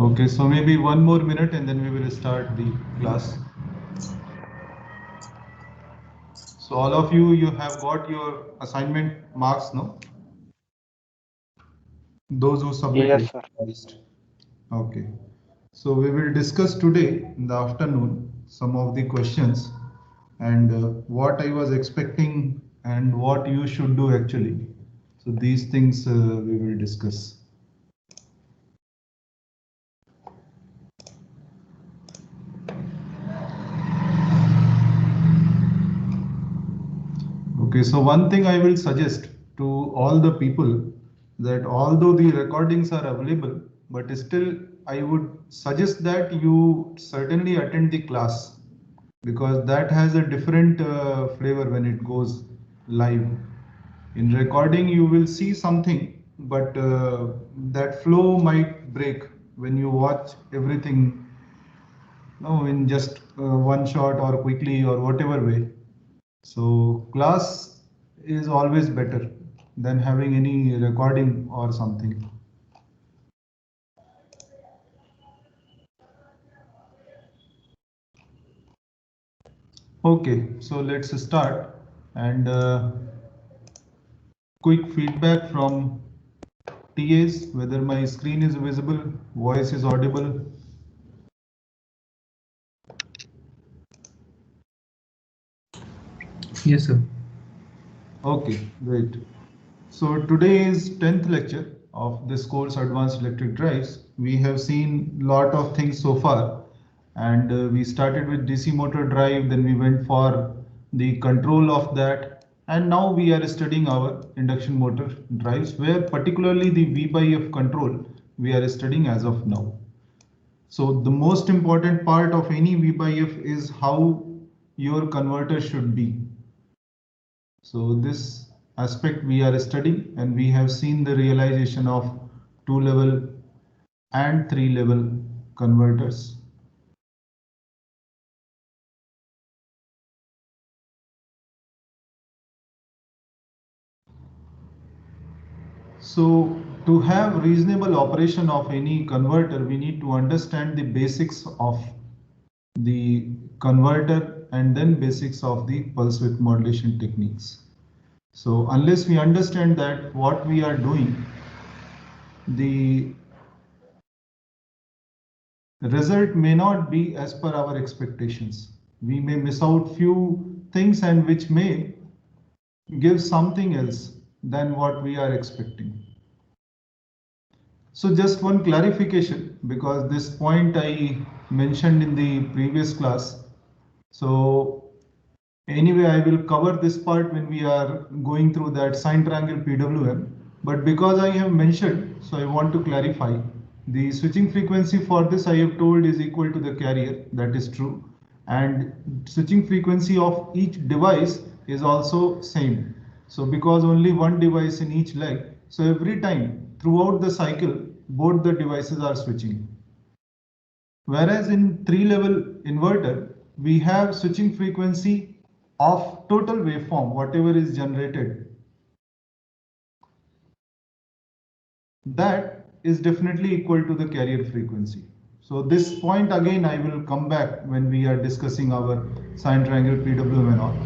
Okay, so maybe 1 more minute and then we will start the class. So all of you, you have got your assignment marks, no? Those who submitted. Yes, sir. Okay. So we will discuss today in the afternoon some of the questions and what I was expecting and what you should do actually. So these things we will discuss. Okay, so one thing I will suggest to all the people that although the recordings are available, but still I would suggest that you certainly attend the class because that has a different flavor when it goes live. In recording, you will see something, but that flow might break when you watch everything no, in just one shot or quickly or whatever way. So class is always better than having any recording or something. Okay, so let's start and quick feedback from TAs whether my screen is visible, voice is audible. Yes, sir. Okay, great. So today is 10th lecture of this course Advanced Electric Drives. We have seen lot of things so far and we started with DC motor drive, then we went for the control of that, and now we are studying our induction motor drives where particularly the V by F control we are studying as of now. So the most important part of any V by F is how your converter should be. So this aspect we are studying and we have seen the realization of 2-level and 3-level converters. So to have reasonable operation of any converter, we need to understand the basics of the converter and then basics of the pulse width modulation techniques. So unless we understand that what we are doing, the result may not be as per our expectations. We may miss out few things and which may give something else than what we are expecting. So just one clarification because this point I mentioned in the previous class. So anyway, I will cover this part when we are going through that sine triangle PWM. But because I have mentioned, so I want to clarify. The switching frequency for this I have told is equal to the carrier. That is true. And switching frequency of each device is also same. So because only one device in each leg, so every time throughout the cycle, both the devices are switching. Whereas in 3-level inverter, we have switching frequency of total waveform, whatever is generated. That is definitely equal to the carrier frequency. So this point again I will come back when we are discussing our sine triangle PWM and all.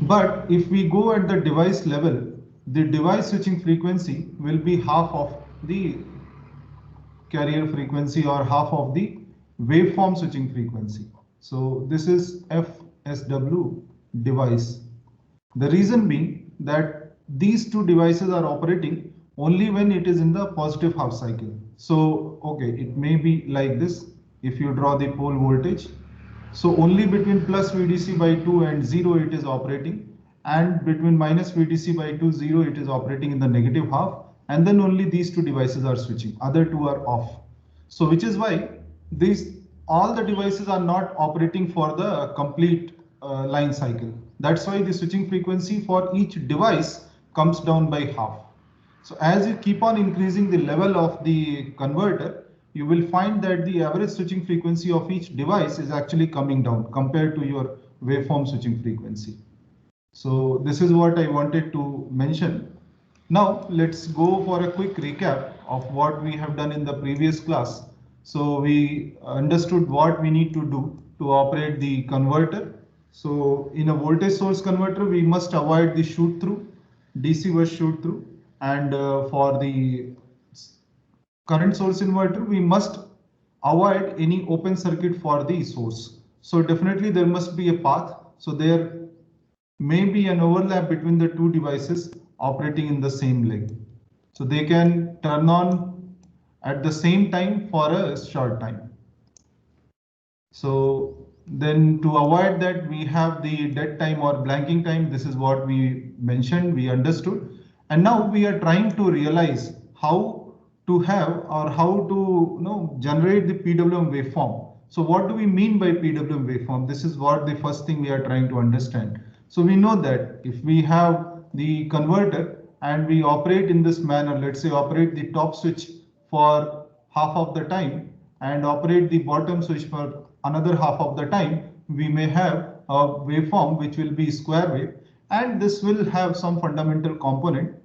But if we go at the device level, the device switching frequency will be half of the carrier frequency or half of the waveform switching frequency. So this is FSW device. The reason being that these two devices are operating only when it is in the positive half cycle. So, okay, it may be like this if you draw the pole voltage. So only between plus VDC by 2 and 0 it is operating, and between minus VDC by 2, 0 it is operating in the negative half, and then only these two devices are switching, other two are off. So which is why these all the devices are not operating for the complete line cycle. That's why the switching frequency for each device comes down by half. So as you keep on increasing the level of the converter, you will find that the average switching frequency of each device is actually coming down compared to your waveform switching frequency. So this is what I wanted to mention. Now let's go for a quick recap of what we have done in the previous class. So we understood what we need to do to operate the converter. So in a voltage source converter, we must avoid the shoot through, DC bus shoot through, and for the current source inverter, we must avoid any open circuit for the source. So definitely there must be a path. So there may be an overlap between the two devices operating in the same leg. So they can turn on at the same time for a short time. So then to avoid that, we have the dead time or blanking time. This is what we mentioned, we understood. And now we are trying to realize how to have or how to generate the PWM waveform. So what do we mean by PWM waveform? This is what the first thing we are trying to understand. So we know that if we have the converter and we operate in this manner, let's say operate the top switch for half of the time and operate the bottom switch for another half of the time, we may have a waveform which will be square wave, and this will have some fundamental component,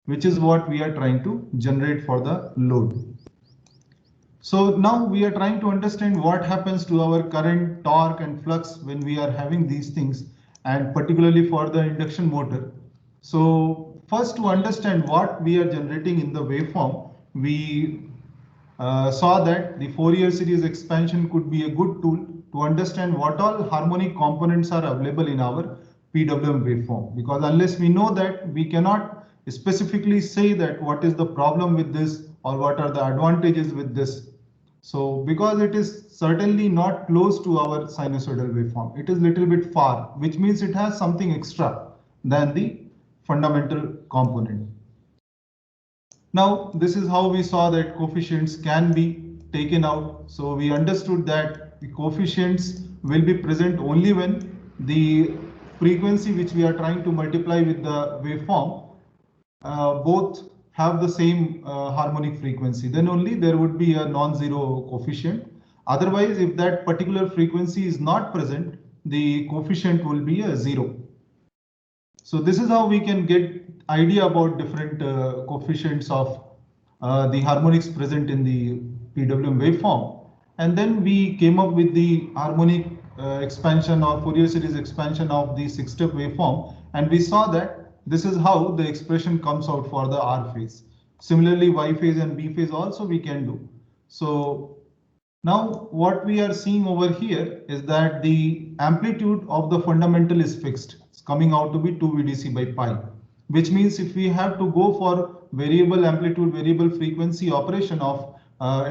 which is what we are trying to generate for the load. So now we are trying to understand what happens to our current, torque and flux when we are having these things, and particularly for the induction motor. So first, to understand what we are generating in the waveform, we saw that the Fourier series expansion could be a good tool to understand what all harmonic components are available in our PWM waveform, because unless we know that, we cannot specifically say that what is the problem with this or what are the advantages with this. So because it is certainly not close to our sinusoidal waveform, it is little bit far, which means it has something extra than the fundamental component. Now, this is how we saw that coefficients can be taken out. So we understood that the coefficients will be present only when the frequency which we are trying to multiply with the waveform both have the same harmonic frequency. Then only there would be a non-zero coefficient. Otherwise, if that particular frequency is not present, the coefficient will be a zero. So this is how we can get idea about different coefficients of the harmonics present in the PWM waveform. And then we came up with the harmonic expansion or Fourier series expansion of the 6-step waveform. And we saw that this is how the expression comes out for the R phase. Similarly, Y phase and B phase also we can do. So now what we are seeing over here is that the amplitude of the fundamental is fixed. It's coming out to be 2 VDC by pi, which means if we have to go for variable amplitude, variable frequency operation of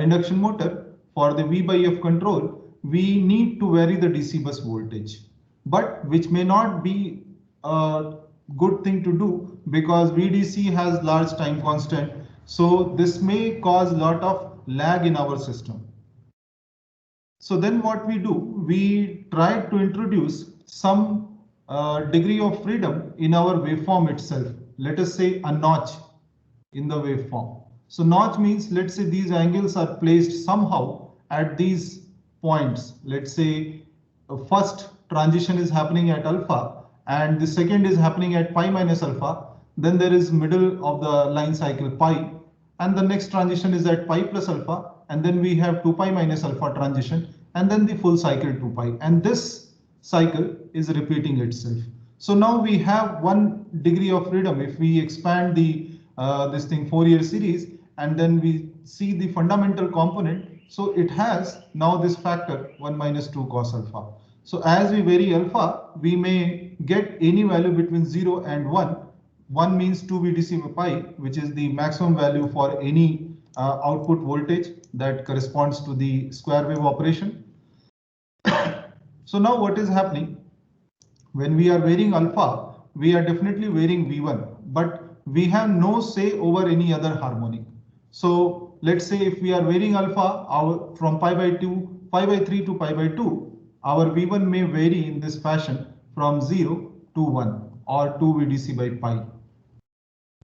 induction motor for the V by F control, we need to vary the DC bus voltage, but which may not be a good thing to do because VDC has large time constant. So this may cause a lot of lag in our system. So then what we do, we try to introduce some degree of freedom in our waveform itself. Let us say a notch in the waveform. So notch means, let's say these angles are placed somehow at these points. Let's say first transition is happening at alpha and the second is happening at pi minus alpha. Then there is middle of the line cycle pi, and the next transition is at pi plus alpha, and then we have 2 pi minus alpha transition, and then the full cycle 2 pi, and this cycle is repeating itself. So now we have 1 degree of freedom if we expand the this thing Fourier series, and then we see the fundamental component. So it has now this factor 1 minus 2 cos alpha. So as we vary alpha, we may get any value between 0 and 1. 1 means 2 VDC by pi, which is the maximum value for any output voltage that corresponds to the square wave operation. So now what is happening? When we are varying alpha, we are definitely varying V1, but we have no say over any other harmonic. So let's say if we are varying alpha from pi by 3 to pi by 2, our V1 may vary in this fashion from 0 to 1 or 2 VDC by pi.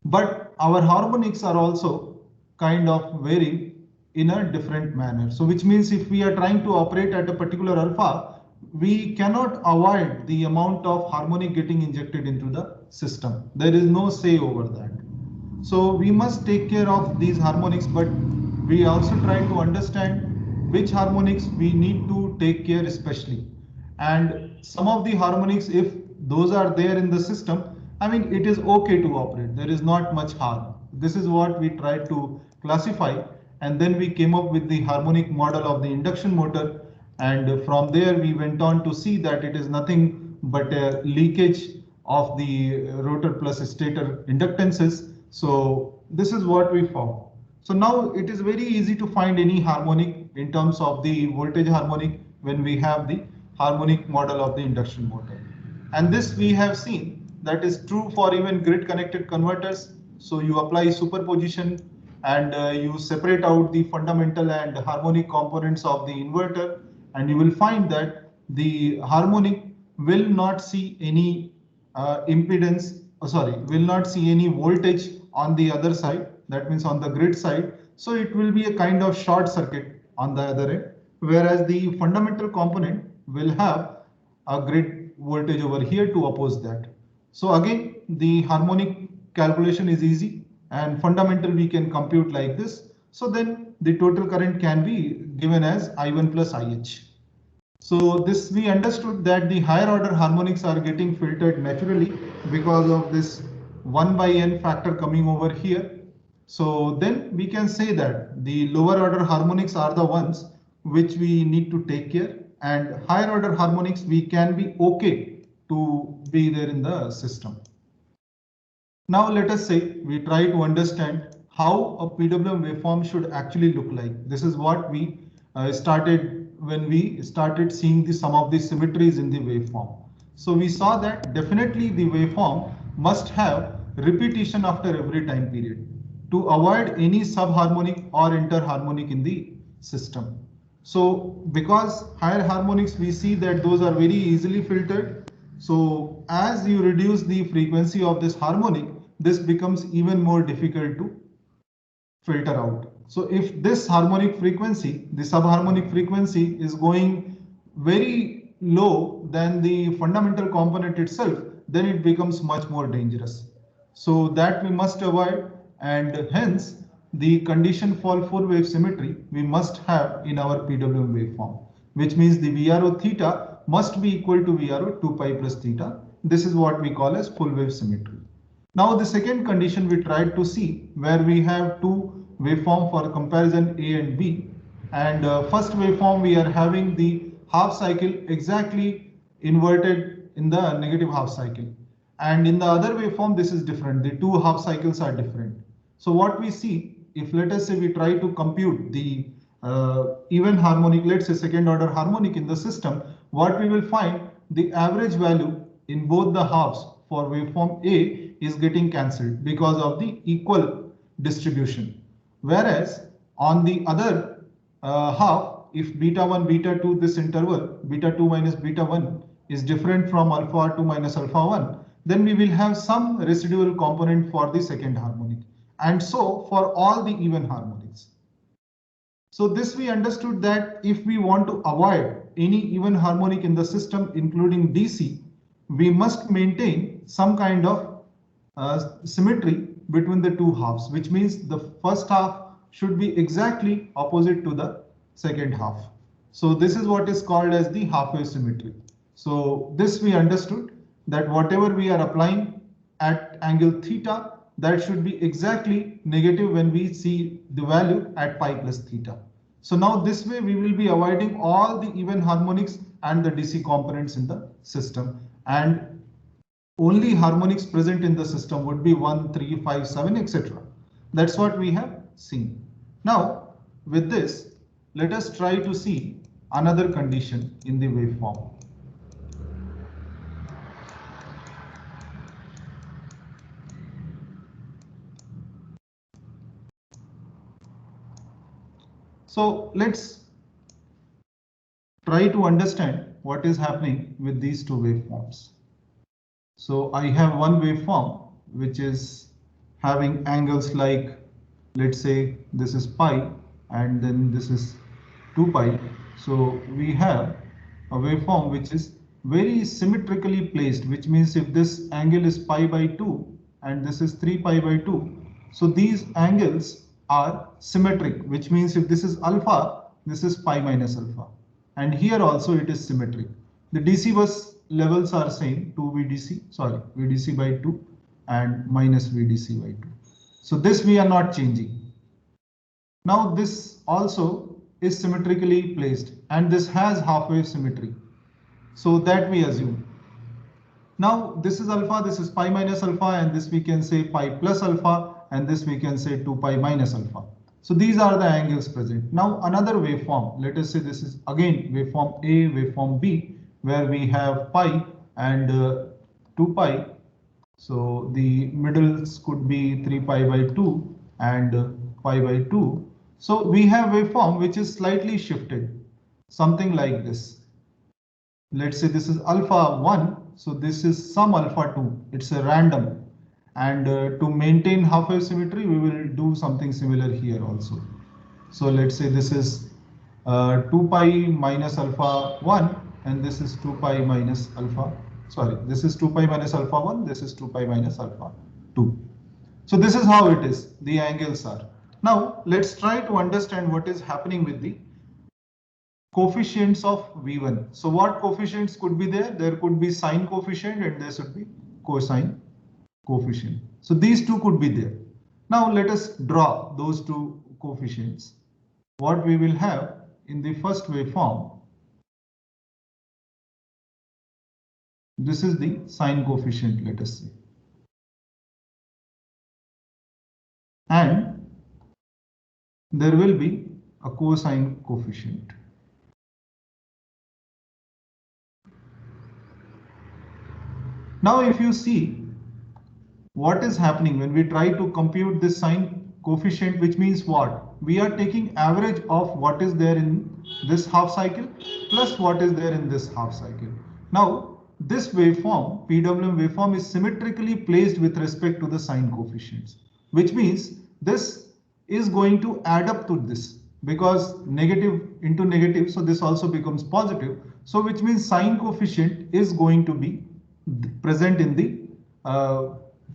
But our harmonics are also kind of varying in a different manner. So which means if we are trying to operate at a particular alpha, we cannot avoid the amount of harmonic getting injected into the system. There is no say over that. So we must take care of these harmonics, but we also try to understand which harmonics we need to take care especially. And some of the harmonics, if those are there in the system, I mean, it is okay to operate. There is not much harm. This is what we tried to classify. And then we came up with the harmonic model of the induction motor. And from there, we went on to see that it is nothing but a leakage of the rotor plus stator inductances. So this is what we found. So now it is very easy to find any harmonic in terms of the voltage harmonic when we have the harmonic model of the induction motor. And this we have seen that is true for even grid connected converters. So you apply superposition and you separate out the fundamental and harmonic components of the inverter, and you will find that the harmonic will not see any impedance, will not see any voltage on the other side, that means on the grid side. So it will be a kind of short circuit on the other end, whereas the fundamental component will have a grid voltage over here to oppose that. So again, the harmonic calculation is easy, and fundamental we can compute like this. So then the total current can be given as I1 plus IH. So this we understood that the higher order harmonics are getting filtered naturally because of this 1 by n factor coming over here. So then we can say that the lower order harmonics are the ones which we need to take care, and higher order harmonics we can be okay to be there in the system. Now let us say we try to understand how a PWM waveform should actually look like. This is what we started when we started seeing some of the symmetries in the waveform. So we saw that definitely the waveform must have repetition after every time period to avoid any subharmonic or interharmonic in the system. So because higher harmonics, we see that those are very easily filtered. So as you reduce the frequency of this harmonic, this becomes even more difficult to filter out. So if this harmonic frequency, the subharmonic frequency is going very low than the fundamental component itself, then it becomes much more dangerous. So that we must avoid, and hence the condition for full wave symmetry we must have in our PWM waveform, which means the VRO theta must be equal to VRO 2 pi plus theta. This is what we call as full wave symmetry. Now the second condition we tried to see, where we have two waveform for comparison A and B, and first waveform we are having the half cycle exactly inverted in the negative half cycle, and in the other waveform this is different, the two half cycles are different. So what we see, if let us say we try to compute the even harmonic, let's say second order harmonic in the system, what we will find, the average value in both the halves for waveform A is getting cancelled because of the equal distribution. Whereas on the other half, if beta 1, beta 2, this interval, beta 2 minus beta 1 is different from alpha 2 minus alpha 1, then we will have some residual component for the second harmonic. And so for all the even harmonics. So this we understood that if we want to avoid any even harmonic in the system, including DC, we must maintain some kind of symmetry between the two halves, which means the first half should be exactly opposite to the second half. So this is what is called as the half-wave symmetry. So this we understood that whatever we are applying at angle theta, that should be exactly negative when we see the value at pi plus theta. So now this way we will be avoiding all the even harmonics and the DC components in the system, and only harmonics present in the system would be 1, 3, 5, 7, etc. That's what we have seen. Now, with this, let us try to see another condition in the waveform. So let's try to understand what is happening with these two waveforms. So I have one waveform which is having angles like, let's say this is pi and then this is 2 pi. So we have a waveform which is very symmetrically placed, which means if this angle is pi by 2 and this is 3 pi by 2, so these angles are symmetric, which means if this is alpha, this is pi minus alpha. And here also it is symmetric. The DC bus levels are same, 2 VDC, sorry, VDC by 2 and minus VDC by 2. So this we are not changing. Now this also is symmetrically placed and this has half wave symmetry. So that we assume. Now this is alpha, this is pi minus alpha, and this we can say pi plus alpha, and this we can say 2 pi minus alpha. So these are the angles present. Now another waveform, let us say this is again waveform A, waveform B, where we have pi and 2 pi. So the middles could be 3 pi by 2 and pi by 2. So we have waveform which is slightly shifted, something like this. Let's say this is alpha 1, so this is some alpha 2, it's a random. And to maintain half wave symmetry, we will do something similar here also. So let's say this is 2 pi minus alpha 1, and this is 2 pi minus alpha, sorry, this is 2 pi minus alpha 1, this is 2 pi minus alpha 2. So this is how it is, the angles are. Now let's try to understand what is happening with the coefficients of V1. So what coefficients could be there? There could be sine coefficient and there should be cosine coefficient. So these two could be there. Now let us draw those two coefficients. What we will have in the first waveform, this is the sine coefficient, let us say. And there will be a cosine coefficient. Now if you see what is happening when we try to compute this sine coefficient, which means what? We are taking average of what is there in this half cycle plus what is there in this half cycle. Now this waveform, PWM waveform, is symmetrically placed with respect to the sine coefficients, which means this is going to add up to this, because negative into negative, so this also becomes positive. So which means sine coefficient is going to be present in the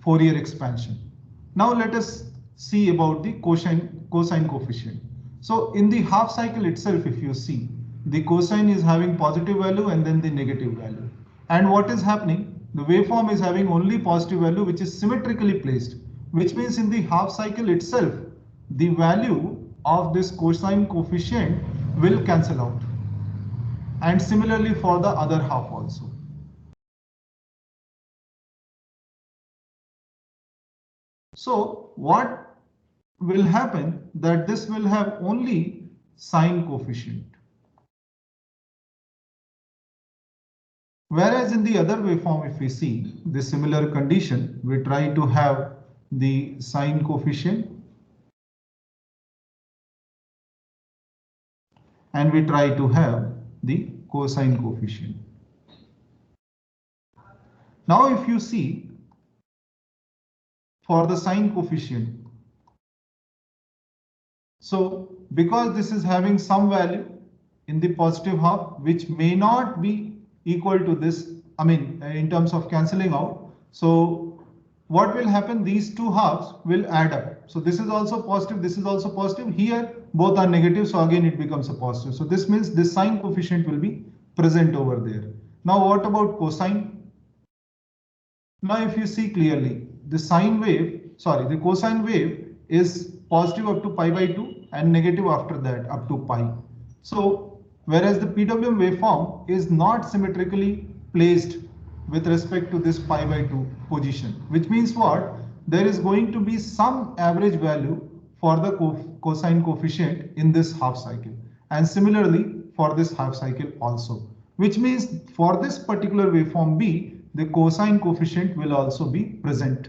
Fourier expansion. Now let us see about the cosine coefficient. So in the half cycle itself, if you see, the cosine is having positive value and then the negative value. And what is happening? The waveform is having only positive value, which is symmetrically placed, which means in the half cycle itself, the value of this cosine coefficient will cancel out. And similarly for the other half also. So what will happen, that this will have only sine coefficient. Whereas in the other waveform, if we see the similar condition, we try to have the sine coefficient and we try to have the cosine coefficient. Now if you see for the sine coefficient, so because this is having some value in the positive half which may not be equal to this, I mean in terms of cancelling out, so what will happen, these two halves will add up. So this is also positive, this is also positive, here both are negative, so again it becomes a positive. So this means this sine coefficient will be present over there. Now what about cosine? Now if you see clearly, the sine wave, sorry, the cosine wave is positive up to pi by 2 and negative after that up to pi. So whereas the PWM waveform is not symmetrically placed with respect to this pi by 2 position, which means what? There is going to be some average value for the cosine coefficient in this half cycle, and similarly for this half cycle also, which means for this particular waveform B, the cosine coefficient will also be present.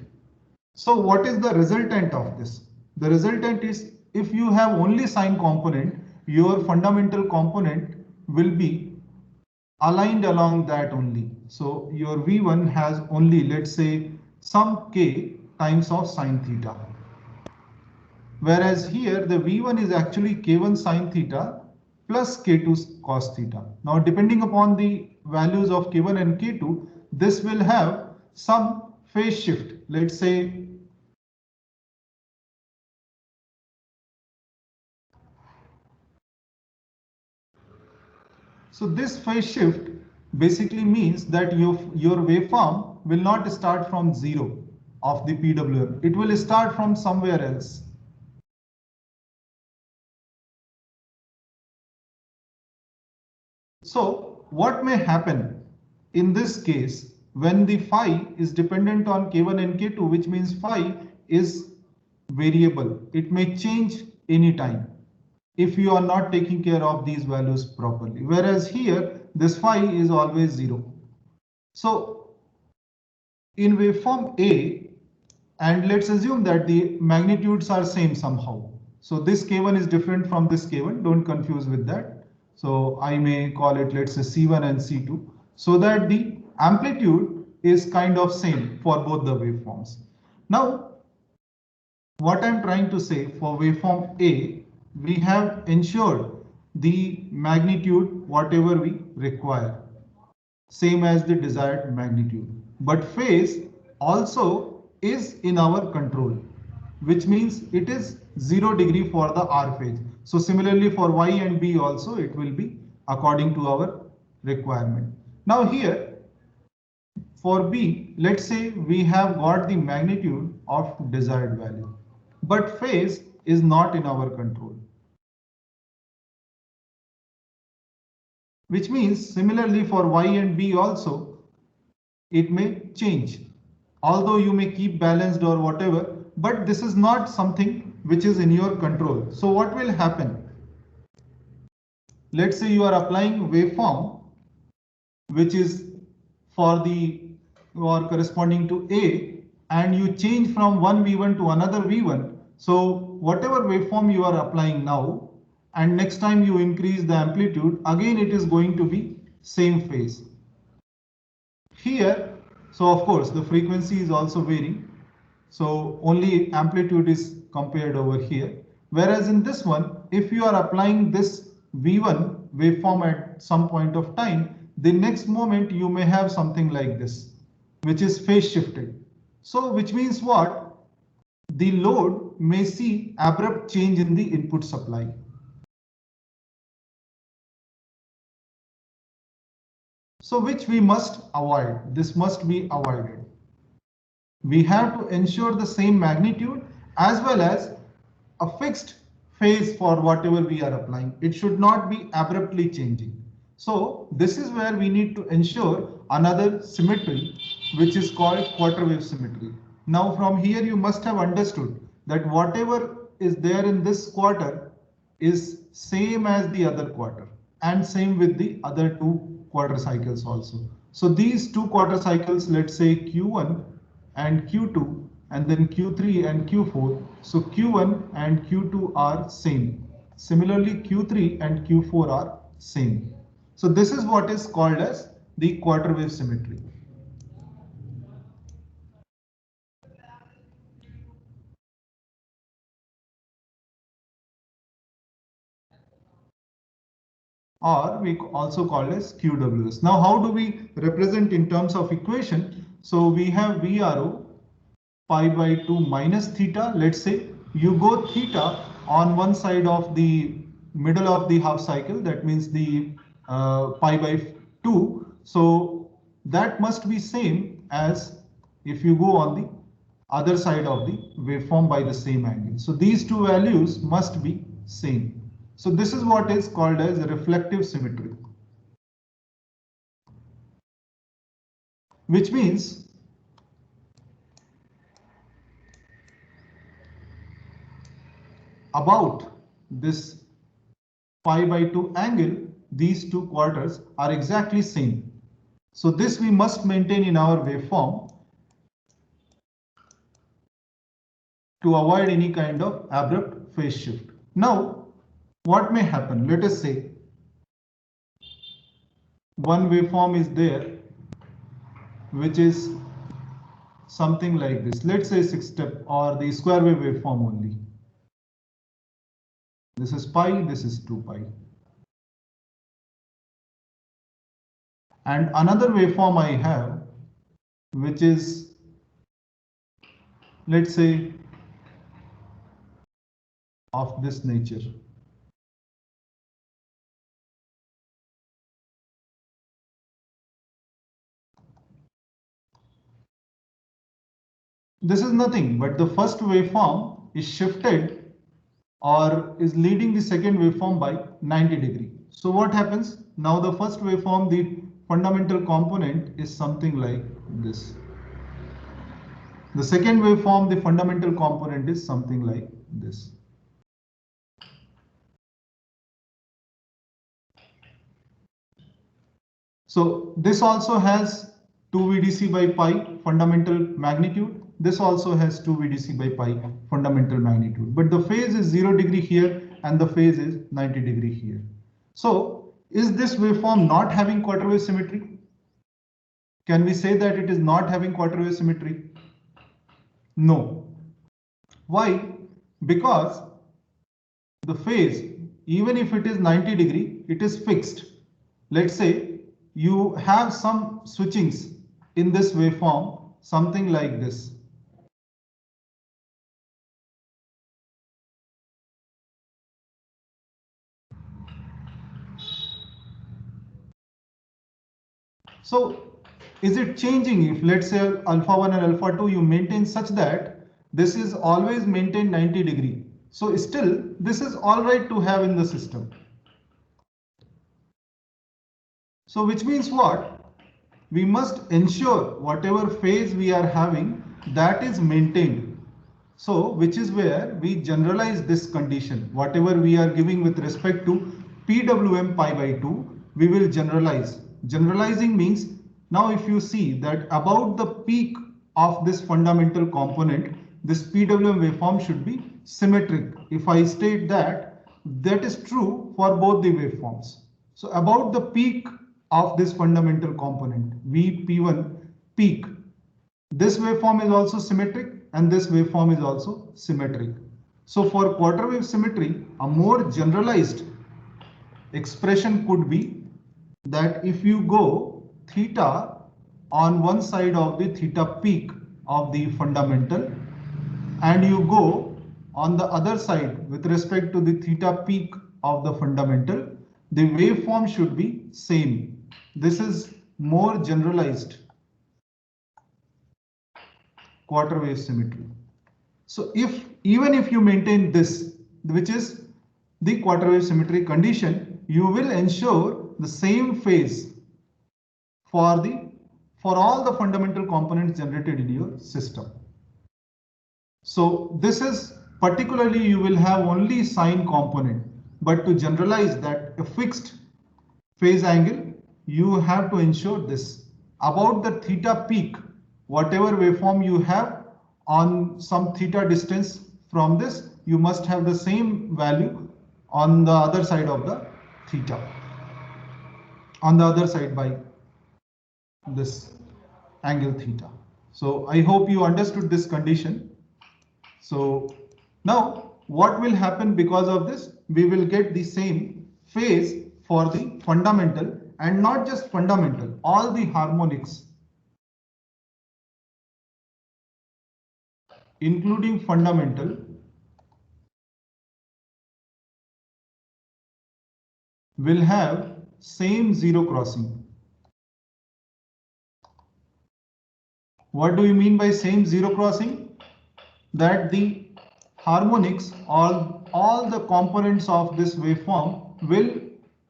So what is the resultant of this? The resultant is, if you have only sine component, your fundamental component will be aligned along that only. So your V1 has only, let's say, some k times of sine theta. Whereas here the V1 is actually k1 sine theta plus K2 cos theta. Now, depending upon the values of K1 and K2, this will have some phase shift. Let's say so this phase shift basically means that your waveform will not start from 0 of the PWM. It will start from somewhere else. So what may happen in this case when the phi is dependent on K1 and K2, which means phi is variable. It may change anytime if you are not taking care of these values properly. Whereas here, this phi is always 0. So in waveform A, and let's assume that the magnitudes are same somehow. So this K1 is different from this K1. Don't confuse with that. So I may call it, let's say C1 and C2, so that the amplitude is kind of same for both the waveforms. Now, what I'm trying to say, for waveform A, we have ensured the magnitude whatever we require, same as the desired magnitude. But phase also is in our control, which means it is 0 degree for the R phase. So similarly for Y and B also, it will be according to our requirement. Now here, for B, let's say we have got the magnitude of desired value, but phase is not in our control. Which means similarly for Y and B also, it may change. Although you may keep balanced or whatever, but this is not something which is in your control. So what will happen? Let's say you are applying waveform, which is for the or corresponding to A, and you change from one V1 to another V1. So whatever waveform you are applying now, and next time you increase the amplitude, again it is going to be same phase. Here, so of course the frequency is also varying. So only amplitude is compared over here. Whereas in this one, if you are applying this V1 waveform at some point of time, the next moment you may have something like this, which is phase shifted. So which means what? The load may see abrupt change in the input supply. So which we must avoid. This must be avoided. We have to ensure the same magnitude as well as a fixed phase for whatever we are applying. It should not be abruptly changing. So this is where we need to ensure another symmetry, which is called quarter wave symmetry. Now from here you must have understood that whatever is there in this quarter is same as the other quarter, and same with the other two quarter cycles also. So these two quarter cycles, let's say Q1 and Q2, and then Q3 and Q4. So Q1 and Q2 are same. Similarly, Q3 and Q4 are same. So this is what is called as the quarter wave symmetry. Or we also call as QWS. Now, how do we represent in terms of equation? So we have VRO pi by 2 minus theta. Let's say you go theta on one side of the middle of the half cycle, that means the pi by 2. So that must be same as if you go on the other side of the waveform by the same angle. So these two values must be same. So this is what is called as reflective symmetry, which means about this pi by 2 angle, these two quarters are exactly same. So this we must maintain in our waveform to avoid any kind of abrupt phase shift. Now, what may happen? Let us say one waveform is there, which is something like this. Let's say 6-step or the square wave waveform only. This is pi, this is 2 pi. And another waveform I have, which is, let's say, of this nature. This is nothing but the first waveform is shifted or is leading the second waveform by 90 degree. So what happens? Now the first waveform, the fundamental component is something like this. The second waveform, the fundamental component is something like this. So this also has 2 VDC by pi fundamental magnitude. This also has 2 VDC by pi fundamental magnitude. But the phase is 0 degree here and the phase is 90 degree here. So is this waveform not having quarter wave symmetry? Can we say that it is not having quarter wave symmetry? No. Why? Because the phase, even if it is 90 degree, it is fixed. Let's say you have some switchings in this waveform, something like this. So is it changing if, let's say, alpha 1 and alpha 2 you maintain such that this is always maintained 90 degree? So still this is all right to have in the system. So which means what? We must ensure whatever phase we are having, that is maintained. So which is where we generalize this condition. Whatever we are giving with respect to PWM pi by 2, we will generalize. Generalizing means, now if you see that about the peak of this fundamental component, this PWM waveform should be symmetric. If I state that, that is true for both the waveforms. So about the peak of this fundamental component, VP1 peak, this waveform is also symmetric and this waveform is also symmetric. So for quarter wave symmetry, a more generalized expression could be that if you go theta on one side of the theta peak of the fundamental and you go on the other side with respect to the theta peak of the fundamental, the waveform should be same. This is more generalized quarter wave symmetry. So even if you maintain this, which is the quarter wave symmetry condition, you will ensure the same phase for all the fundamental components generated in your system. So this is particularly you will have only sine component, but to generalize that a fixed phase angle, you have to ensure this. About the theta peak, whatever waveform you have on some theta distance from this, you must have the same value on the other side of the theta, on the other side by this angle theta. So I hope you understood this condition. So now what will happen because of this? We will get the same phase for the fundamental, and not just fundamental, all the harmonics, including fundamental, will have same zero crossing. What do you mean by same zero crossing? That the harmonics, all the components of this waveform will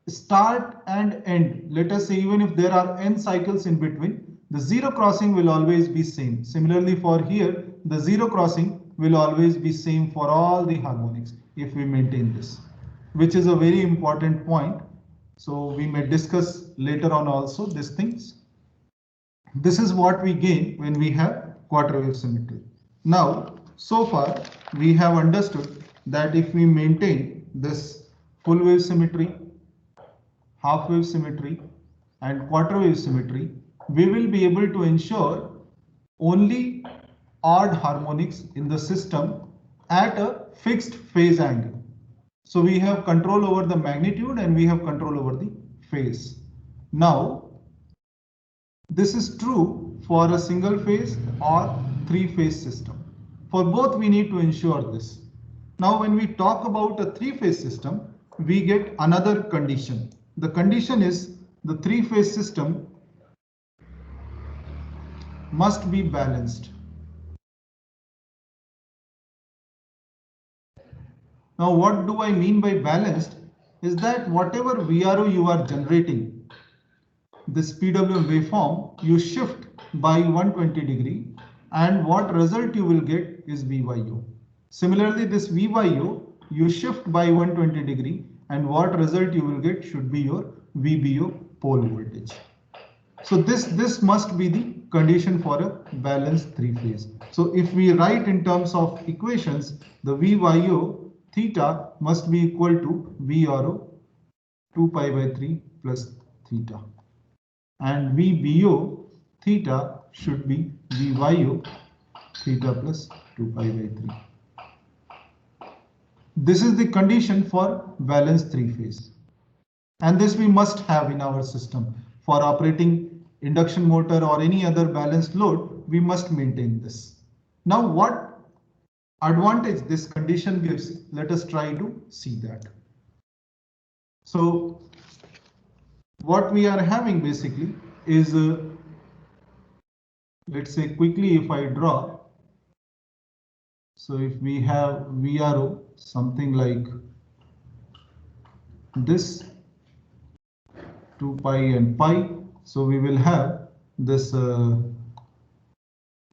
start and end. Let us say even if there are n cycles in between, the zero crossing will always be same. Similarly for here, the zero crossing will always be same for all the harmonics if we maintain this, which is a very important point. So we may discuss later on also these things. This is what we gain when we have quarter wave symmetry. Now, so far we have understood that if we maintain this full wave symmetry, half wave symmetry and quarter wave symmetry, we will be able to ensure only odd harmonics in the system at a fixed phase angle. So we have control over the magnitude and we have control over the phase. Now, This is true for a single phase or three-phase system. For both, we need to ensure this. Now, when we talk about a three-phase system, we get another condition. The condition is the three-phase system must be balanced. Now, what do I mean by balanced? Is that whatever VRO you are generating, this PWM waveform, you shift by 120 degree, and what result you will get is VYO. Similarly, this VYO, you shift by 120 degree, and what result you will get should be your VBO pole voltage. So this must be the condition for a balanced three phase. So if we write in terms of equations, the VYO theta must be equal to VRO 2 pi by 3 plus theta, and VBO theta should be VYO theta plus 2 pi by 3. This is the condition for balanced three phase, and this we must have in our system. For operating induction motor or any other balanced load, we must maintain this. Now, what advantage this condition gives, let us try to see that. So what we are having basically is, let's say quickly if I draw, so if we have VRO something like this 2 pi and pi, so we will have this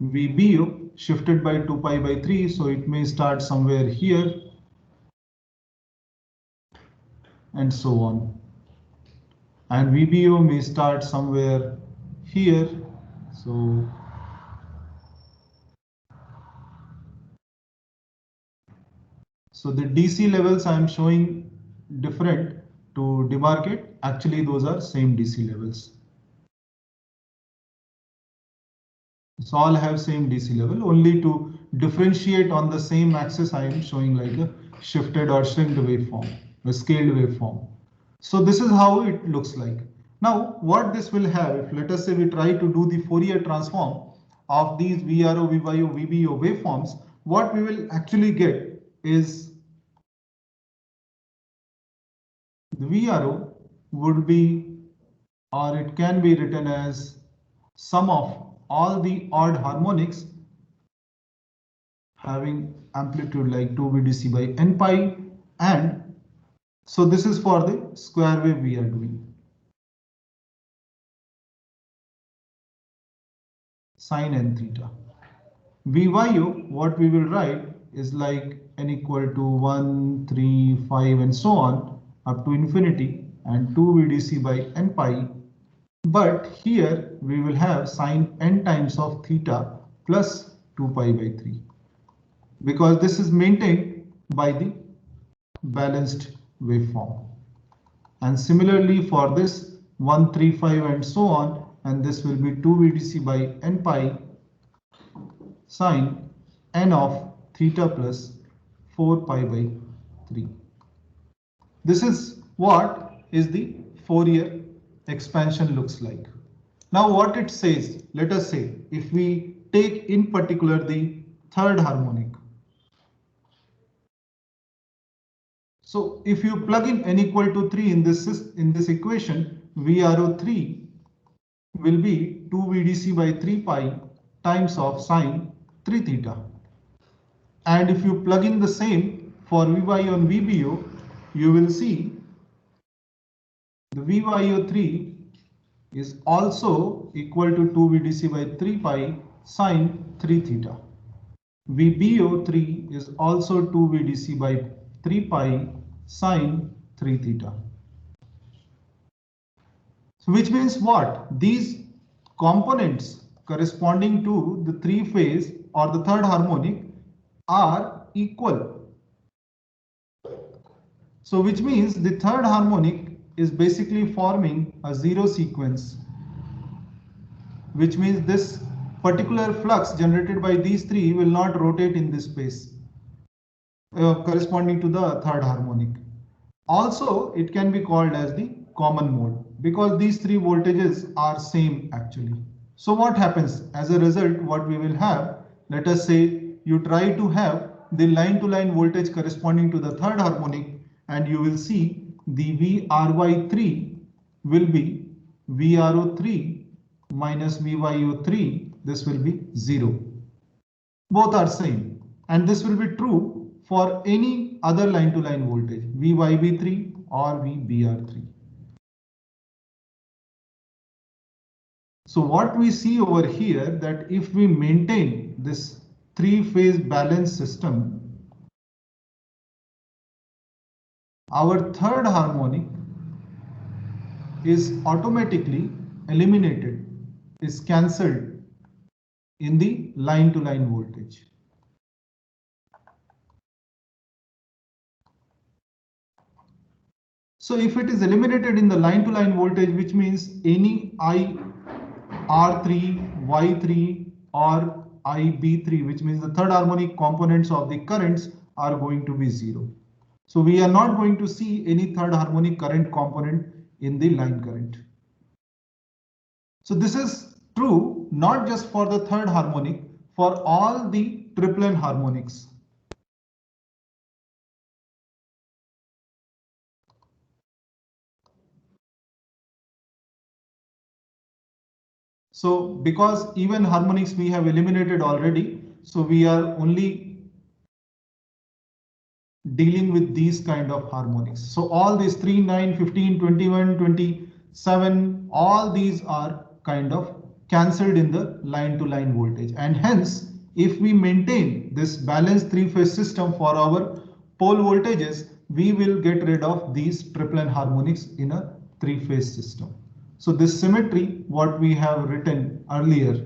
VBO shifted by 2 pi by 3, so it may start somewhere here and so on, and VBO may start somewhere here. So the DC levels I am showing different to demarcate. Actually, those are same DC levels. So all have same DC level. Only to differentiate on the same axis, I am showing like a shifted or shrinked waveform, a scaled waveform. So this is how it looks like. Now, what this will have, if let us say we try to do the Fourier transform of these VRO, VYO, VBO waveforms, what we will actually get is the VRO would be, or it can be written as sum of all the odd harmonics having amplitude like 2 VDC by n pi, and so this is for the square wave we are doing. Sine n theta. VYO, what we will write is like n equal to 1, 3, 5 and so on up to infinity, and 2 VDC by n pi. But here we will have sine n times of theta plus 2 pi by 3, because this is maintained by the balanced waveform. And similarly for this 1, 3, 5 and so on, and this will be 2 VDC by n pi sine n of theta plus 4 pi by 3. This is what is the Fourier expansion looks like. Now what it says, let us say if we take in particular the third harmonic. So if you plug in n equal to 3 in this equation, VRO3 will be 2 VDC by 3 pi times of sine 3 theta. And if you plug in the same for VYO and VBO, you will see the VYO3 is also equal to 2 VDC by 3 pi sine 3 theta. VBO3 is also 2 VDC by 3 pi sine 3 theta. So which means what? These components corresponding to the three phase or the third harmonic are equal. So which means the third harmonic is basically forming a zero sequence, which means this particular flux generated by these three will not rotate in this space corresponding to the third harmonic. Also, it can be called as the common mode, because these three voltages are same actually. So what happens as a result? What we will have, let us say you try to have the line to line voltage corresponding to the third harmonic, and you will see the VRY3 will be VRO3 minus VYO3. This will be 0. Both are same, and this will be true for any other line to line voltage, VYB3 or VBR3. So what we see over here, that if we maintain this three-phase balance system, our third harmonic is automatically eliminated, is cancelled in the line to line voltage. So if it is eliminated in the line to line voltage, which means any I R3, Y3 or IB3, which means the third harmonic components of the currents are going to be 0. So we are not going to see any third harmonic current component in the line current. So this is true not just for the third harmonic, for all the triplen harmonics. So because even harmonics we have eliminated already, so we are only dealing with these kind of harmonics. So all these 3, 9, 15, 21, 27, all these are kind of cancelled in the line to line voltage, and hence if we maintain this balanced three-phase system for our pole voltages, we will get rid of these triplen harmonics in a three-phase system. So this symmetry, what we have written earlier,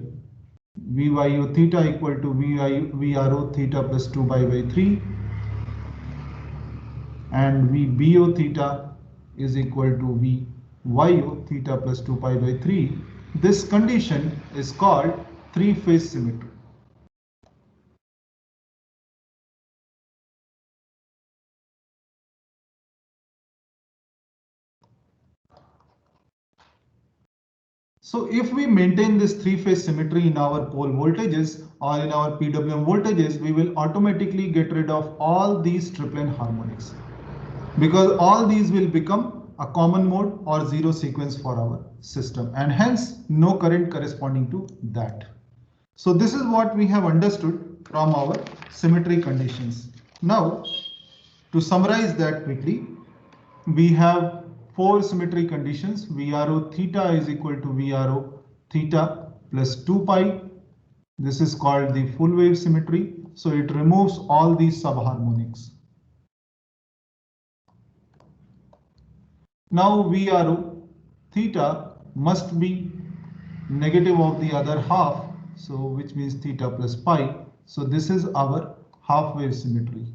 VYO theta equal to VRO theta plus 2 pi by 3, and VBO theta is equal to VYO theta plus 2 pi by 3. This condition is called three-phase symmetry. So if we maintain this three-phase symmetry in our pole voltages or in our PWM voltages, we will automatically get rid of all these triplen harmonics, because all these will become a common mode or zero sequence for our system, and hence no current corresponding to that. So this is what we have understood from our symmetry conditions. Now, to summarize that quickly, we have four symmetry conditions. VRO theta is equal to VRO theta plus 2 pi. This is called the full wave symmetry. So it removes all these subharmonics. Now VRO theta must be negative of the other half, so which means theta plus pi. So this is our half wave symmetry.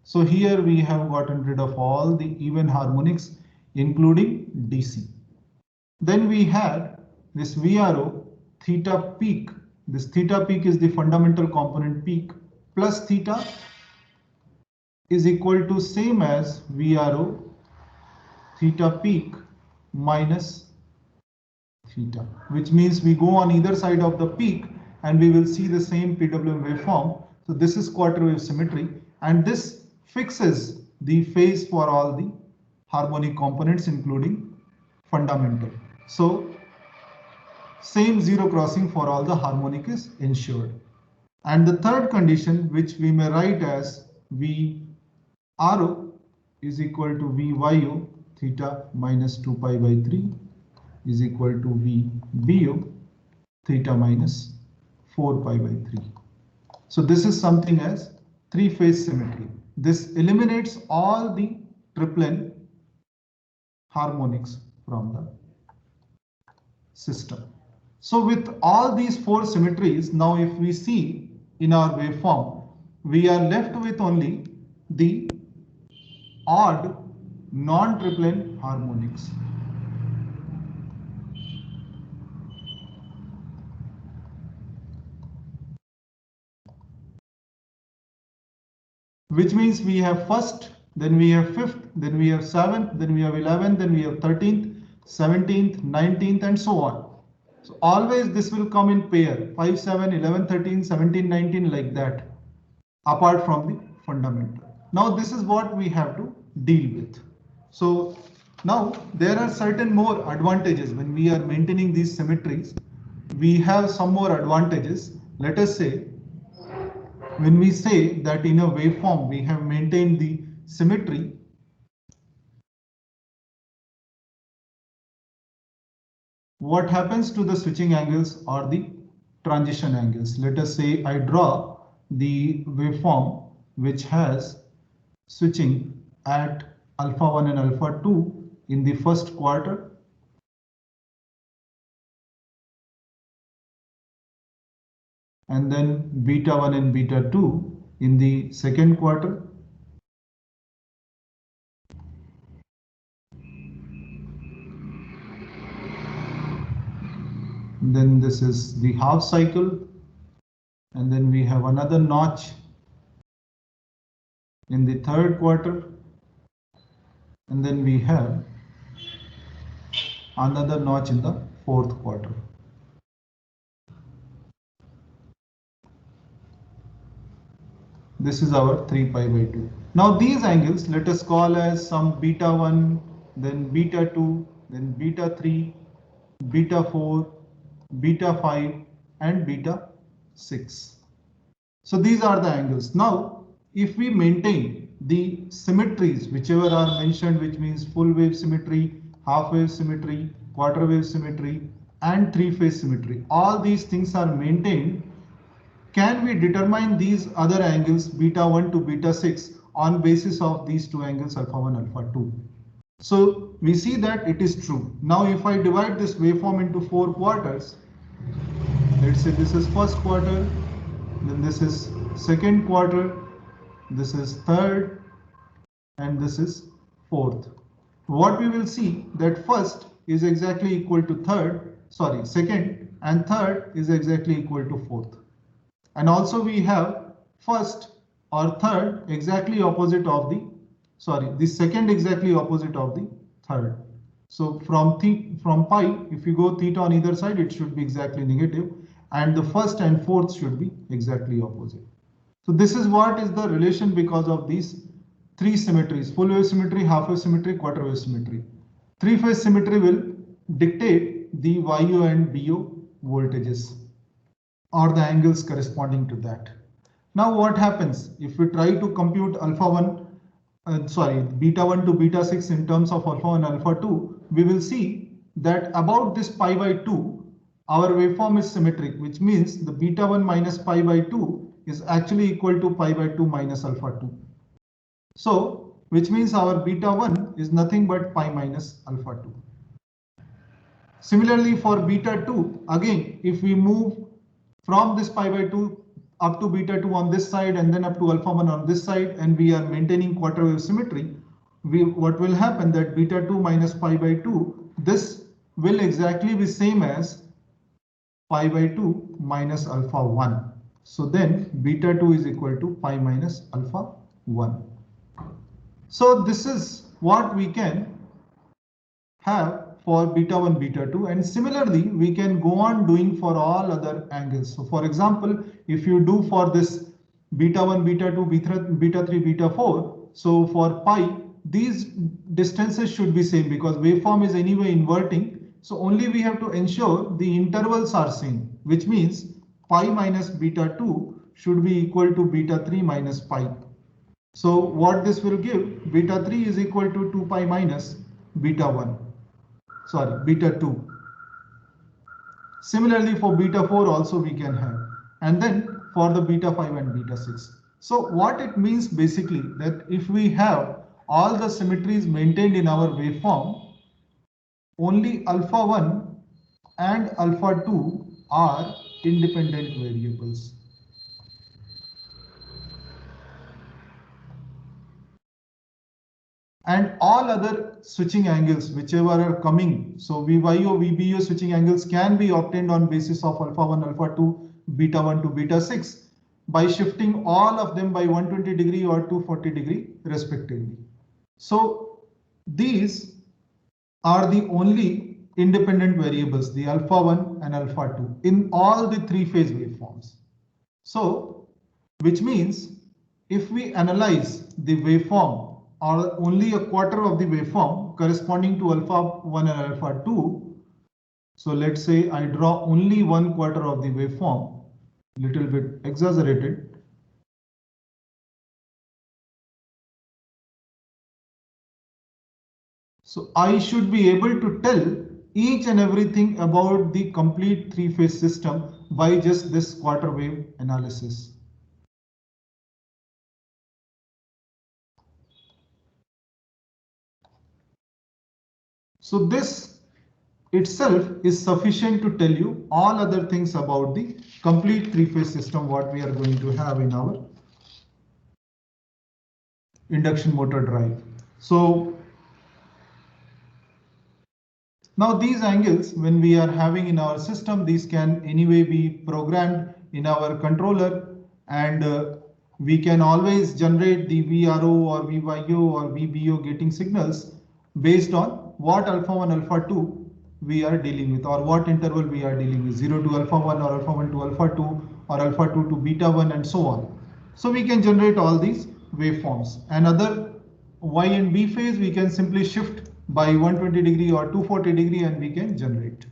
So here we have gotten rid of all the even harmonics, including DC. Then we had this VRO theta peak. This theta peak is the fundamental component peak, plus theta is equal to same as VRO theta peak minus theta, which means we go on either side of the peak and we will see the same PWM waveform. So this is quarter wave symmetry, and this fixes the phase for all the harmonic components, including fundamental. So same zero crossing for all the harmonic is ensured. And the third condition, which we may write as VRO is equal to VYO theta minus 2 pi by 3 is equal to VBO theta minus 4 pi by 3. So this is something as three-phase symmetry. This eliminates all the triplen harmonics from the system. So with all these four symmetries, now if we see in our waveform, we are left with only the odd non-triplen harmonics. Which means we have first, then we have fifth, then we have seventh, then we have 11th, then we have 13th. 17th, 19th, and so on. So always this will come in pair 5, 7, 11, 13, 17, 19 like that, apart from the fundamental. Now this is what we have to deal with. So now there are certain more advantages when we are maintaining these symmetries. We have some more advantages. Let us say when we say that in a waveform we have maintained the symmetry, what happens to the switching angles or the transition angles? Let us say I draw the waveform which has switching at alpha 1 and alpha 2 in the first quarter, and then beta 1 and beta 2 in the second quarter. Then this is the half cycle, and then we have another notch in the third quarter, and then we have another notch in the fourth quarter. This is our 3 pi by 2. Now these angles let us call as some beta 1, then beta 2, then beta 3, beta 4, beta 5, and beta 6. So these are the angles. Now if we maintain the symmetries whichever are mentioned, which means full wave symmetry, half wave symmetry, quarter wave symmetry, and three-phase symmetry, all these things are maintained, can we determine these other angles beta 1 to beta 6 on basis of these two angles alpha 1 alpha 2? So we see that it is true. Now if I divide this waveform into 4 quarters, let's say this is first quarter, then this is second quarter, this is third, and this is fourth. What we will see that first is exactly equal to second, and third is exactly equal to fourth. And also we have first or third exactly opposite of the second exactly opposite of the third. So from pi, if you go theta on either side, it should be exactly negative, and the first and fourth should be exactly opposite. So this is what is the relation because of these three symmetries: full wave symmetry, half wave symmetry, quarter wave symmetry. Three-phase symmetry will dictate the YO and BO voltages or the angles corresponding to that. Now what happens if we try to compute beta 1 to beta 6 in terms of alpha 1 alpha 2, we will see that about this pi by 2, our waveform is symmetric, which means the beta 1 minus pi by 2 is actually equal to pi by 2 minus alpha 2. So, which means our beta 1 is nothing but pi minus alpha 2. Similarly for beta 2, again, if we move from this pi by 2 up to beta 2 on this side and then up to alpha 1 on this side, and we are maintaining quarter wave symmetry, what will happen that beta 2 minus pi by 2, this will exactly be same as pi by 2 minus alpha 1. So then beta 2 is equal to pi minus alpha 1. So this is what we can have for beta 1, beta 2, and similarly we can go on doing for all other angles. So for example, if you do for this beta 1, beta 2, beta 3, beta 4, so for pi, these distances should be same because waveform is anyway inverting. So only we have to ensure the intervals are same, which means pi minus beta 2 should be equal to beta 3 minus pi. So what this will give, beta 3 is equal to 2 pi minus beta 2. Similarly for beta 4 also we can have, and then for the beta 5 and beta 6. So what it means basically that if we have all the symmetries maintained in our waveform, only alpha 1 and alpha 2 are independent variables. And all other switching angles whichever are coming, so VYO, VBO switching angles can be obtained on basis of alpha 1, alpha 2, beta 1 to beta 6 by shifting all of them by 120 degree or 240 degree respectively. So these are the only independent variables, the alpha 1 and alpha 2 in all the three-phase waveforms. So, which means if we analyze the waveform or only a quarter of the waveform corresponding to alpha 1 and alpha 2, so let's say I draw only 1/4 of the waveform, little bit exaggerated. So I should be able to tell each and everything about the complete three-phase system by just this quarter wave analysis. So this itself is sufficient to tell you all other things about the complete three-phase system what we are going to have in our induction motor drive. So now these angles, when we are having in our system, these can anyway be programmed in our controller, and we can always generate the VRO or VYO or VBO getting signals based on what alpha 1, alpha 2 we are dealing with, or what interval we are dealing with, 0 to alpha 1 or alpha 1 to alpha 2 or alpha 2 to beta 1 and so on. So we can generate all these waveforms. And other Y and B phase we can simply shift by 120 degree or 240 degree and we can generate.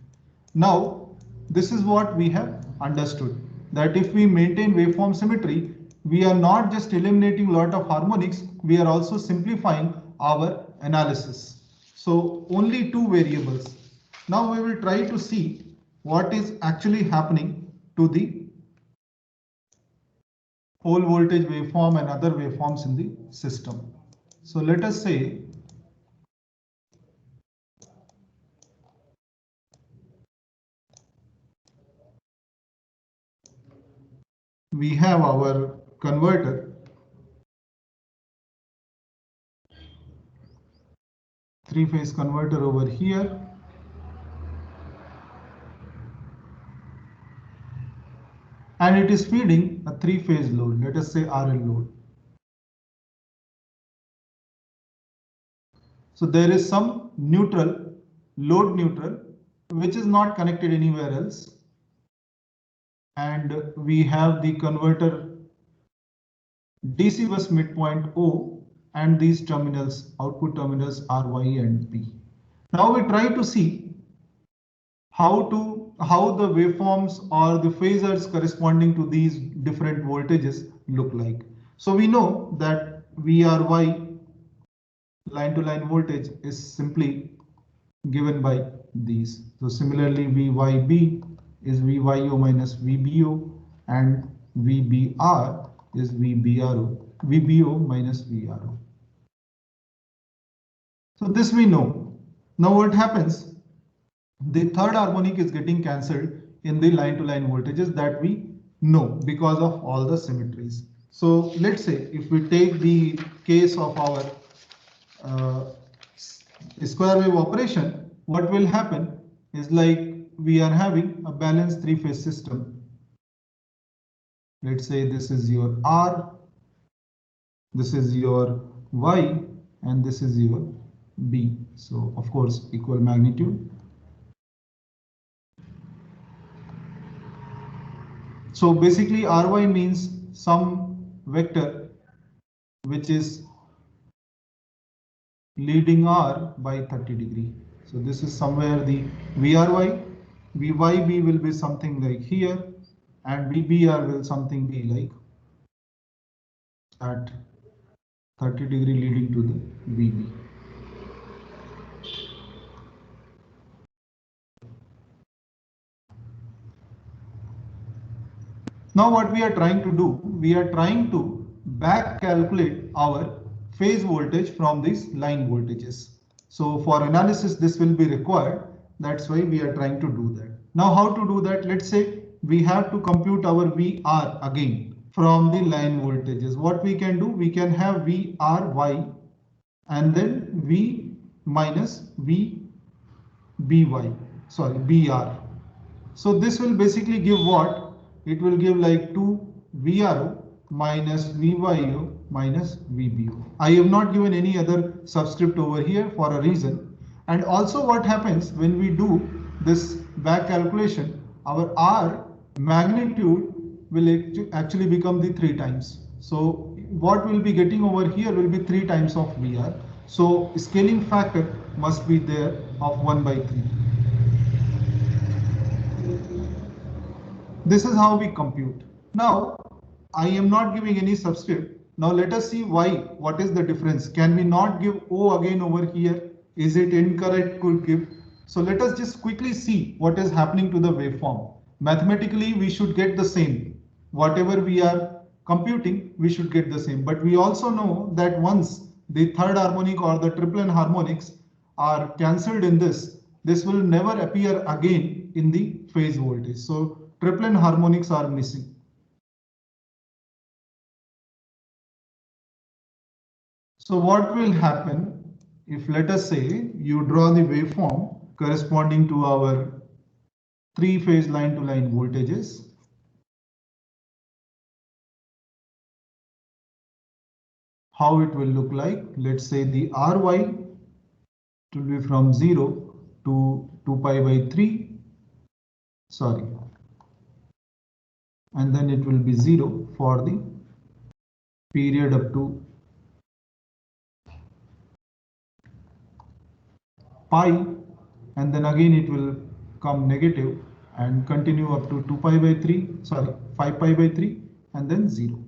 Now this is what we have understood, that if we maintain waveform symmetry, we are not just eliminating a lot of harmonics, we are also simplifying our analysis. So only two variables. Now we will try to see what is actually happening to the pole voltage waveform and other waveforms in the system. So let us say we have our converter, three-phase converter over here, and it is feeding a three-phase load, let us say RL load. So there is some neutral, load neutral, which is not connected anywhere else, and we have the converter DC bus midpoint O, and these terminals, output terminals are Y and P. Now we try to see how the waveforms or the phasors corresponding to these different voltages look like. So we know that VRY, line to line voltage, is simply given by these. So similarly VYB is VYO minus VBO, and VBR is VBO minus VRO. So this we know. Now what happens? The third harmonic is getting cancelled in the line to line voltages, that we know because of all the symmetries. So let's say if we take the case of our square wave operation, what will happen is, like, we are having a balanced three-phase system. Let's say this is your R, this is your Y, and this is your B. So of course equal magnitude. So basically Ry means some vector which is leading R by 30 degree. So this is somewhere the VRY, VYB will be something like here, and VBR will something be like at 30 degree leading to the VB. Now what we are trying to do, we are trying to back calculate our phase voltage from these line voltages. So for analysis this will be required, that's why we are trying to do that. Now how to do that? Let's say we have to compute our VR again from the line voltages. What we can do, we can have VRY and then V minus VBY, sorry, BR. So this will basically give what? It will give like 2 VRO minus VYO minus VBO. I have not given any other subscript over here for a reason. And also what happens when we do this back calculation, our R magnitude will actually become the 3 times. So what we'll be getting over here will be 3 times of VR. So scaling factor must be there of 1 by 3. This is how we compute. Now, I am not giving any subscript. Now let us see why. What is the difference? Can we not give O again over here? Is it incorrect to give? So let us just quickly see what is happening to the waveform. Mathematically, we should get the same. Whatever we are computing, we should get the same. But we also know that once the third harmonic or the triplet harmonics are cancelled in this will never appear again in the phase voltage. So triplet harmonics are missing. So what will happen if, let us say, you draw the waveform corresponding to our 3-phase line-to-line voltages. How it will look like? Let's say the Ry will be from 0 to 2 pi by 3. Sorry. And then it will be 0 for the period up to pi, and then again it will come negative and continue up to 2 pi by 3, sorry, 5 pi by 3, and then 0.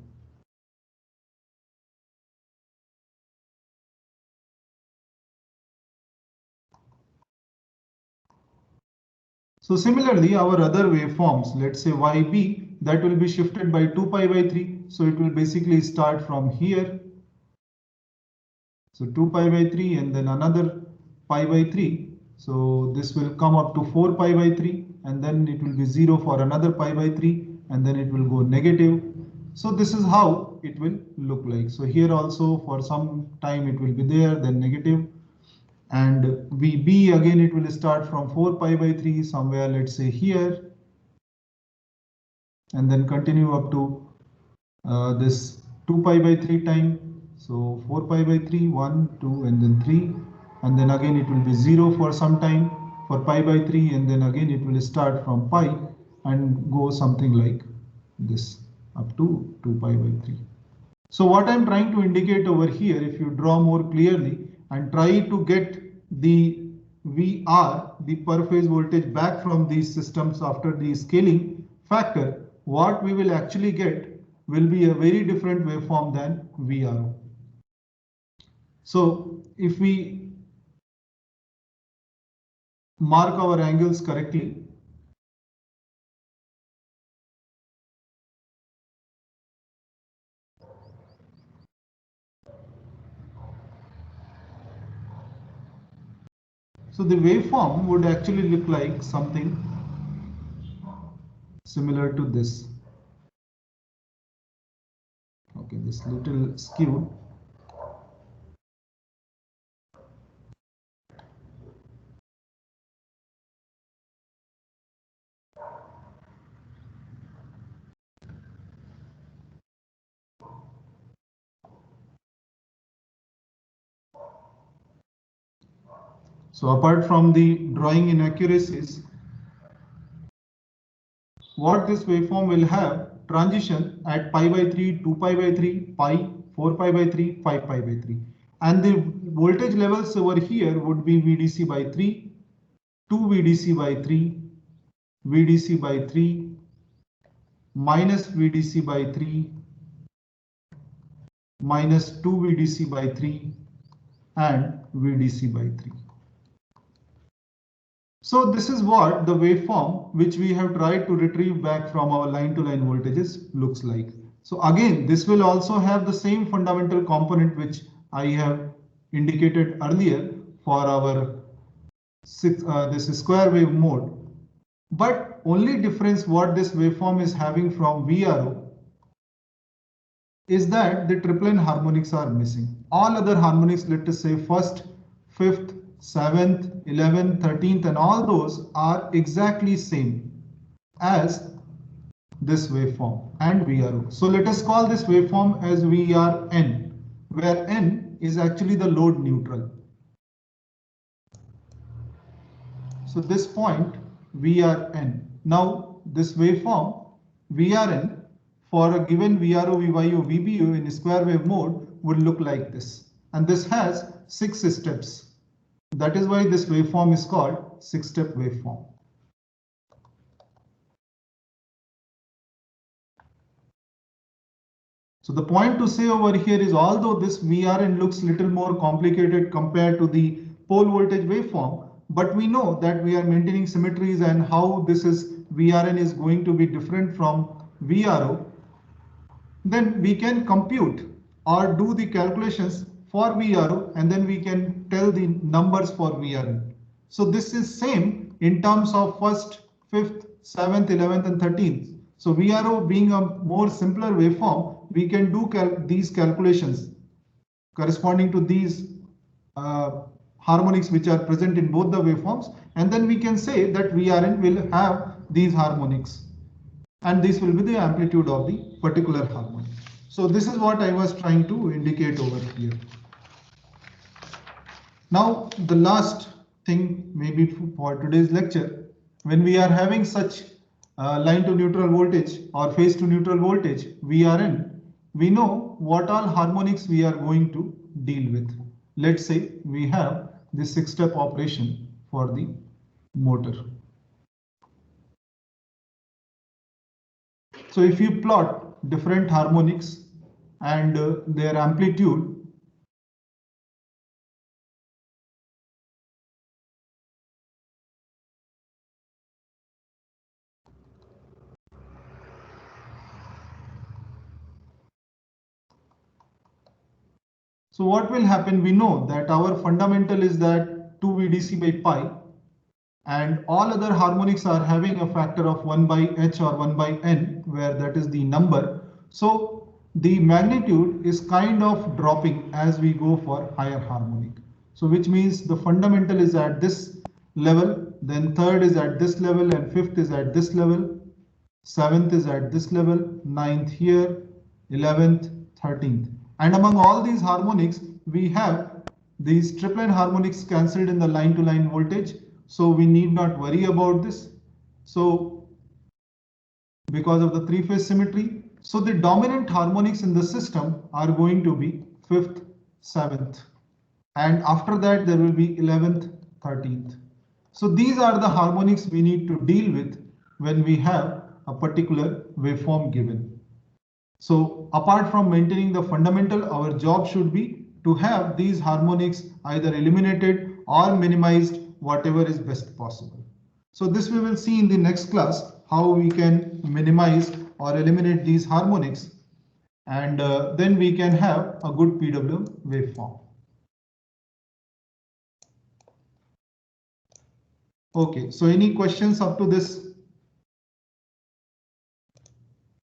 So similarly, our other waveforms, let's say YB, that will be shifted by 2 pi by 3. So it will basically start from here. So 2 pi by 3 and then another pi by 3. So this will come up to 4 pi by 3, and then it will be 0 for another pi by 3, and then it will go negative. So this is how it will look like. So here also for some time it will be there, then negative. And VB again, it will start from 4 pi by 3 somewhere, let's say here, and then continue up to this 2 pi by 3 time. So 4 pi by 3, 1, 2, and then 3. And then again it will be 0 for some time for pi by 3, and then again it will start from pi and go something like this up to 2 pi by 3. So what I'm trying to indicate over here, if you draw more clearly and try to get the VR, the per phase voltage, back from these systems after the scaling factor, what we will actually get will be a very different waveform than VRO. So if we mark our angles correctly, so the waveform would actually look like something similar to this. Okay, this little skewed. So apart from the drawing inaccuracies, what this waveform will have transition at pi by 3, 2 pi by 3, pi, 4 pi by 3, 5 pi by 3. And the voltage levels over here would be VDC by 3, 2 VDC by 3, VDC by 3, minus VDC by 3, minus 2 VDC by 3, and VDC by 3. So this is what the waveform which we have tried to retrieve back from our line-to-line voltages looks like. So again, this will also have the same fundamental component which I have indicated earlier for our this square wave mode. But only difference what this waveform is having from VRO is that the triplet harmonics are missing. All other harmonics, let us say first, fifth, 7th, 11th, 13th, and all those are exactly same as this waveform and VRO. So let us call this waveform as VRN, where N is actually the load neutral. So this point VRN. Now this waveform VRN for a given VRO, VYO, VBO in square wave mode would look like this. And this has 6 steps. That is why this waveform is called 6-step waveform. So the point to say over here is, although this VRN looks little more complicated compared to the pole voltage waveform, but we know that we are maintaining symmetries and how this is VRN is going to be different from VRO, then we can compute or do the calculations for VRO and then we can tell the numbers for VRN. So this is same in terms of 1st, 5th, 7th, 11th and 13th. So VRO being a more simpler waveform, we can do these calculations corresponding to these harmonics which are present in both the waveforms, and then we can say that VRN will have these harmonics and this will be the amplitude of the particular harmonic. So this is what I was trying to indicate over here. Now the last thing maybe for today's lecture, when we are having such line to neutral voltage or phase to neutral voltage VRN, we know what all harmonics we are going to deal with. Let's say we have this 6-step operation for the motor. So if you plot different harmonics and their amplitude, so what will happen? We know that our fundamental is that 2 VDC by pi, and all other harmonics are having a factor of 1 by h or 1 by n, where that is the number. So the magnitude is kind of dropping as we go for higher harmonic. So which means the fundamental is at this level, then third is at this level, and fifth is at this level, seventh is at this level, ninth here, 11th, 13th. And among all these harmonics, we have these triplet harmonics cancelled in the line-to-line voltage. So we need not worry about this. So because of the 3-phase symmetry, so the dominant harmonics in the system are going to be 5th, 7th. And after that, there will be 11th, 13th. So these are the harmonics we need to deal with when we have a particular waveform given. So apart from maintaining the fundamental, our job should be to have these harmonics either eliminated or minimized, whatever is best possible. So this we will see in the next class, how we can minimize or eliminate these harmonics, and then we can have a good PWM waveform. Okay, so any questions up to this